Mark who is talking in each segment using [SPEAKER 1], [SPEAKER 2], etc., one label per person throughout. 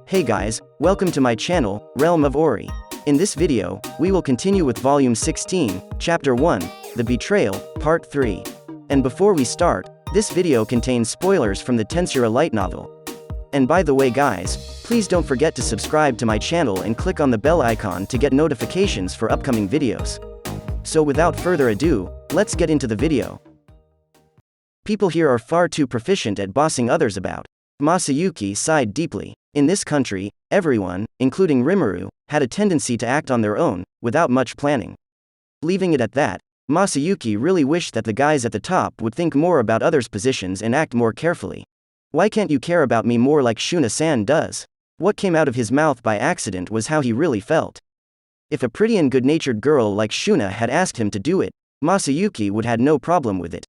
[SPEAKER 1] Hey guys, welcome to my channel, Realm of Ori. In this video, we will continue with Volume 16, Chapter 1, The Betrayal, Part 3. And before we start, this video contains spoilers from the Tensura Light Novel. And by the way guys, please don't forget to subscribe to my channel and click on the bell icon to get notifications for upcoming videos. So without further ado, let's get into the video. People here are far too proficient at bossing others about. Masayuki sighed deeply. In this country, everyone, including Rimuru, had a tendency to act on their own, without much planning. Leaving it at that, Masayuki really wished that the guys at the top would think more about others' positions and act more carefully. Why can't you care about me more like Shuna-san does? What came out of his mouth by accident was how he really felt. If a pretty and good-natured girl like Shuna had asked him to do it, Masayuki would have had no problem with it.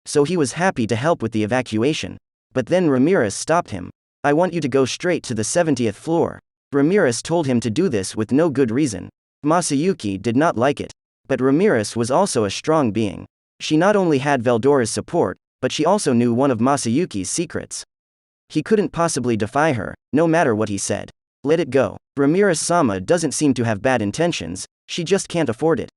[SPEAKER 1] So he was happy to help with the evacuation. But then Ramiris stopped him. I want you to go straight to the 70th floor. Ramiris told him to do this with no good reason. Masayuki did not like it. But Ramiris was also a strong being. She not only had Veldora's support, but she also knew one of Masayuki's secrets. He couldn't possibly defy her, no matter what he said. Let it go. Ramiris-sama doesn't seem to have bad intentions, she just can't afford it.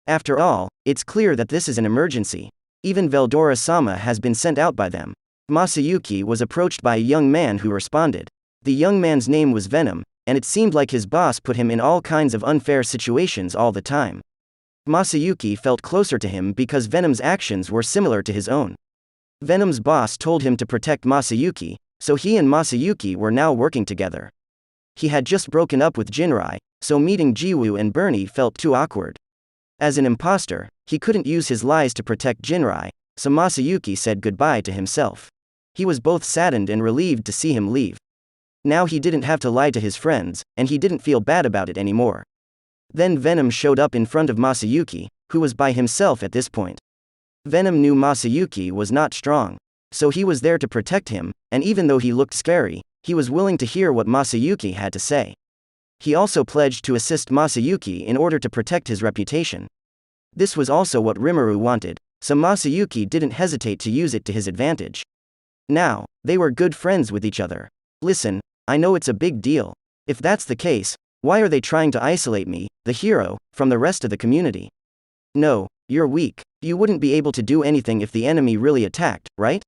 [SPEAKER 1] After all, it's clear that this is an emergency. Even Veldora-sama has been sent out by them. Masayuki was approached by a young man who responded. The young man's name was Venom, and it seemed like his boss put him in all kinds of unfair situations all the time. Masayuki felt closer to him because Venom's actions were similar to his own. Venom's boss told him to protect Masayuki, so he and Masayuki were now working together. He had just broken up with Jinrai, so meeting Jiwoo and Bernie felt too awkward. As an imposter, he couldn't use his lies to protect Jinrai, so Masayuki said goodbye to himself. He was both saddened and relieved to see him leave. Now he didn't have to lie to his friends, and he didn't feel bad about it anymore. Then Venom showed up in front of Masayuki, who was by himself at this point. Venom knew Masayuki was not strong, so he was there to protect him, and even though he looked scary, he was willing to hear what Masayuki had to say. He also pledged to assist Masayuki in order to protect his reputation. This was also what Rimuru wanted, so Masayuki didn't hesitate to use it to his advantage. Now, they were good friends with each other. Listen, I know it's a big deal. If that's the case, why are they trying to isolate me, the hero, from the rest of the community? No, you're weak. You wouldn't be able to do anything if the enemy really attacked, right?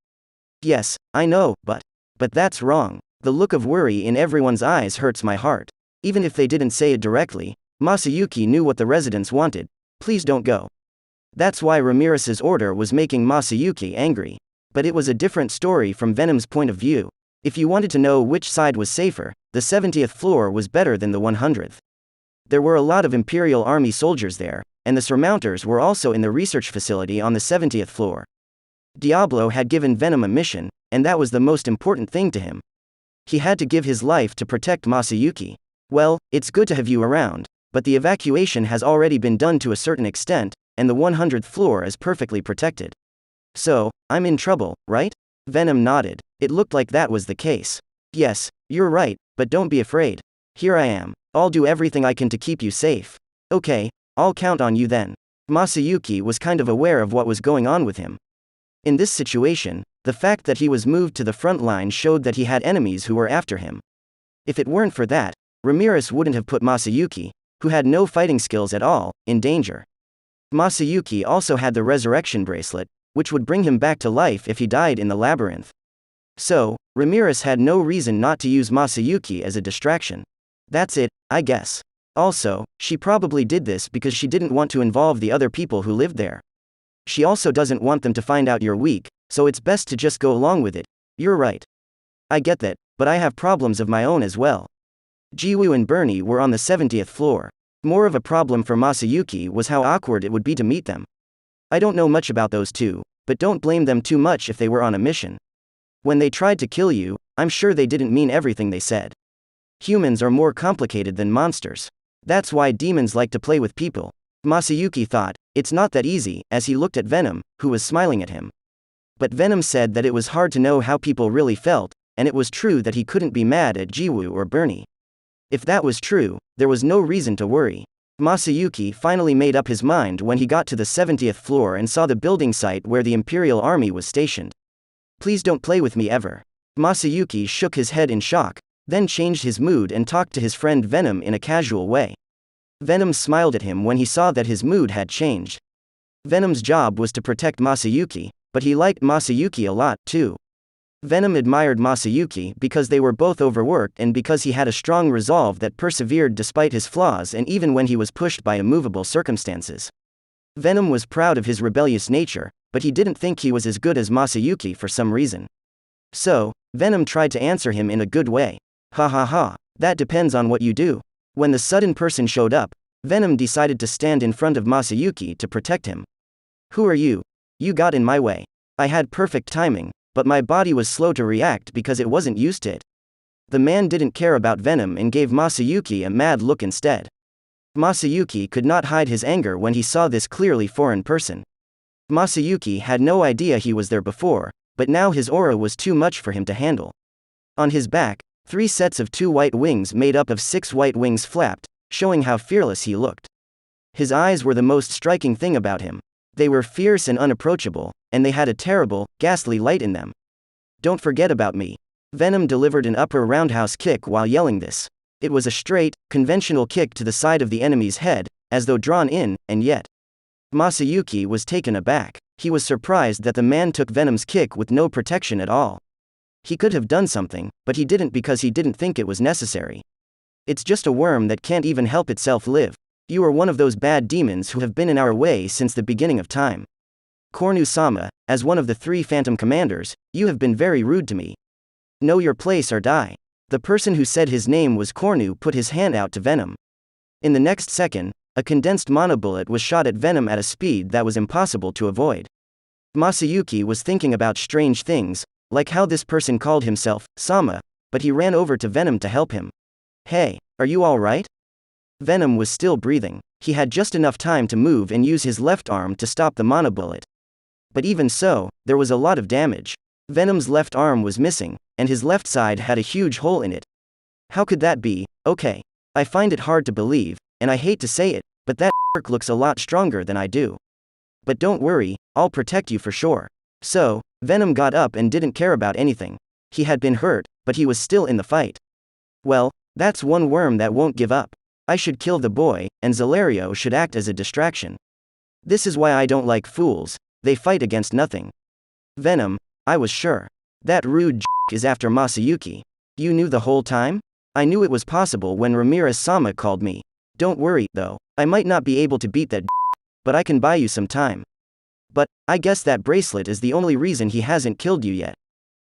[SPEAKER 1] Yes, I know, but that's wrong. The look of worry in everyone's eyes hurts my heart. Even if they didn't say it directly, Masayuki knew what the residents wanted. Please don't go. That's why Ramiris's order was making Masayuki angry. But it was a different story from Venom's point of view. If you wanted to know which side was safer, the 70th floor was better than the 100th. There were a lot of Imperial Army soldiers there, and the surmounters were also in the research facility on the 70th floor. Diablo had given Venom a mission, and that was the most important thing to him. He had to give his life to protect Masayuki. Well, it's good to have you around, but the evacuation has already been done to a certain extent, and the 100th floor is perfectly protected. So, I'm in trouble, right? Venom nodded. It looked like that was the case. Yes, you're right, but don't be afraid. Here I am. I'll do everything I can to keep you safe. Okay, I'll count on you then. Masayuki was kind of aware of what was going on with him. In this situation, the fact that he was moved to the front line showed that he had enemies who were after him. If it weren't for that, Ramiris wouldn't have put Masayuki, who had no fighting skills at all, in danger. Masayuki also had the Resurrection Bracelet, which would bring him back to life if he died in the Labyrinth. So, Ramiris had no reason not to use Masayuki as a distraction. That's it, I guess. Also, she probably did this because she didn't want to involve the other people who lived there. She also doesn't want them to find out you're weak, so it's best to just go along with it. You're right. I get that, but I have problems of my own as well. Jiwoo and Bernie were on the 70th floor. More of a problem for Masayuki was how awkward it would be to meet them. I don't know much about those two, but don't blame them too much if they were on a mission. When they tried to kill you, I'm sure they didn't mean everything they said. Humans are more complicated than monsters. That's why demons like to play with people. Masayuki thought, it's not that easy, as he looked at Venom, who was smiling at him. But Venom said that it was hard to know how people really felt, and it was true that he couldn't be mad at Jiwoo or Bernie. If that was true, there was no reason to worry. Masayuki finally made up his mind when he got to the 70th floor and saw the building site where the Imperial Army was stationed. Please don't play with me ever. Masayuki shook his head in shock, then changed his mood and talked to his friend Venom in a casual way. Venom smiled at him when he saw that his mood had changed. Venom's job was to protect Masayuki, but he liked Masayuki a lot, too. Venom admired Masayuki because they were both overworked and because he had a strong resolve that persevered despite his flaws and even when he was pushed by immovable circumstances. Venom was proud of his rebellious nature, but he didn't think he was as good as Masayuki for some reason. So, Venom tried to answer him in a good way. Ha ha ha, that depends on what you do. When the sudden person showed up, Venom decided to stand in front of Masayuki to protect him. Who are you? You got in my way. I had perfect timing, but my body was slow to react because it wasn't used to it. The man didn't care about Venom and gave Masayuki a mad look instead. Masayuki could not hide his anger when he saw this clearly foreign person. Masayuki had no idea he was there before, but now his aura was too much for him to handle. On his back, 3 sets of 2 white wings made up of 6 white wings flapped, showing how fearless he looked. His eyes were the most striking thing about him. They were fierce and unapproachable, and they had a terrible, ghastly light in them. Don't forget about me. Venom delivered an upper roundhouse kick while yelling this. It was a straight, conventional kick to the side of the enemy's head, as though drawn in, and yet. Masayuki was taken aback. He was surprised that the man took Venom's kick with no protection at all. He could have done something, but he didn't because he didn't think it was necessary. It's just a worm that can't even help itself live. You are one of those bad demons who have been in our way since the beginning of time. Cornu-sama, as one of the 3 Phantom Commanders, you have been very rude to me. Know your place or die. The person who said his name was Cornu put his hand out to Venom. In the next second, a condensed monobullet was shot at Venom at a speed that was impossible to avoid. Masayuki was thinking about strange things, like how this person called himself Sama, but he ran over to Venom to help him. Hey, are you all right? Venom was still breathing. He had just enough time to move and use his left arm to stop the monobullet. But even so, there was a lot of damage. Venom's left arm was missing, and his left side had a huge hole in it. How could that be? Okay. I find it hard to believe, and I hate to say it, but that jerk looks a lot stronger than I do. But don't worry, I'll protect you for sure. So, Venom got up and didn't care about anything. He had been hurt, but he was still in the fight. Well, that's one worm that won't give up. I should kill the boy, and Zelario should act as a distraction. This is why I don't like fools. They fight against nothing. Venom, I was sure. That rude is after Masayuki. You knew the whole time? I knew it was possible when Ramiris-sama called me. Don't worry, though. I might not be able to beat that but I can buy you some time. But, I guess that bracelet is the only reason he hasn't killed you yet.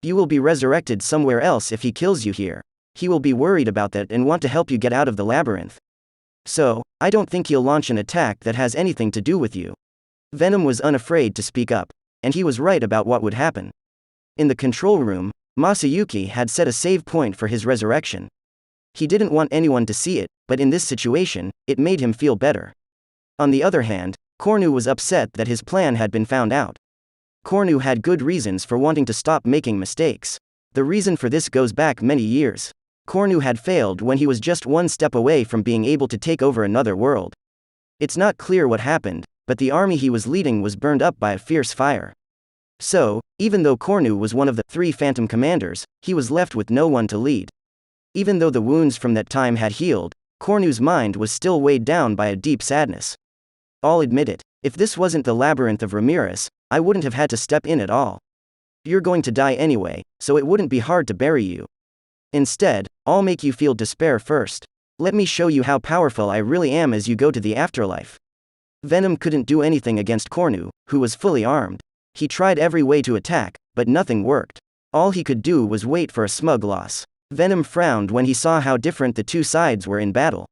[SPEAKER 1] You will be resurrected somewhere else if he kills you here. He will be worried about that and want to help you get out of the labyrinth. So, I don't think he'll launch an attack that has anything to do with you. Venom was unafraid to speak up, and he was right about what would happen. In the control room, Masayuki had set a save point for his resurrection. He didn't want anyone to see it, but in this situation, it made him feel better. On the other hand, Cornu was upset that his plan had been found out. Cornu had good reasons for wanting to stop making mistakes. The reason for this goes back many years. Cornu had failed when he was just one step away from being able to take over another world. It's not clear what happened, but the army he was leading was burned up by a fierce fire. So, even though Cornu was one of the 3 Phantom Commanders, he was left with no one to lead. Even though the wounds from that time had healed, Cornu's mind was still weighed down by a deep sadness. I'll admit it, if this wasn't the labyrinth of Ramiris, I wouldn't have had to step in at all. You're going to die anyway, so it wouldn't be hard to bury you. Instead, I'll make you feel despair first. Let me show you how powerful I really am as you go to the afterlife. Venom couldn't do anything against Cornu, who was fully armed. He tried every way to attack, but nothing worked. All he could do was wait for a smug loss. Venom frowned when he saw how different the 2 sides were in battle.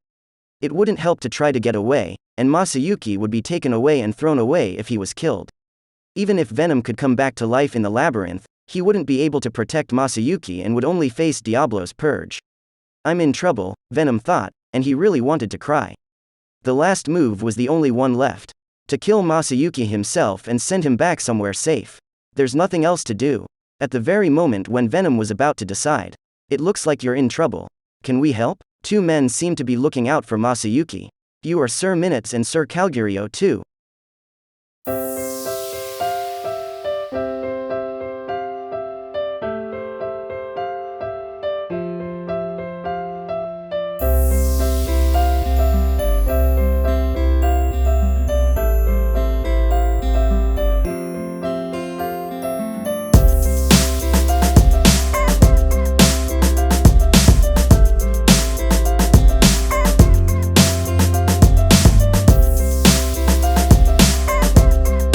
[SPEAKER 1] It wouldn't help to try to get away, and Masayuki would be taken away and thrown away if he was killed. Even if Venom could come back to life in the labyrinth, he wouldn't be able to protect Masayuki and would only face Diablo's purge. I'm in trouble, Venom thought, and he really wanted to cry. The last move was the only one left. To kill Masayuki himself and send him back somewhere safe. There's nothing else to do. At the very moment when Venom was about to decide. It looks like you're in trouble. Can we help? 2 men seemed to be looking out for Masayuki. You are Sir Minutes and Sir Calgurio too.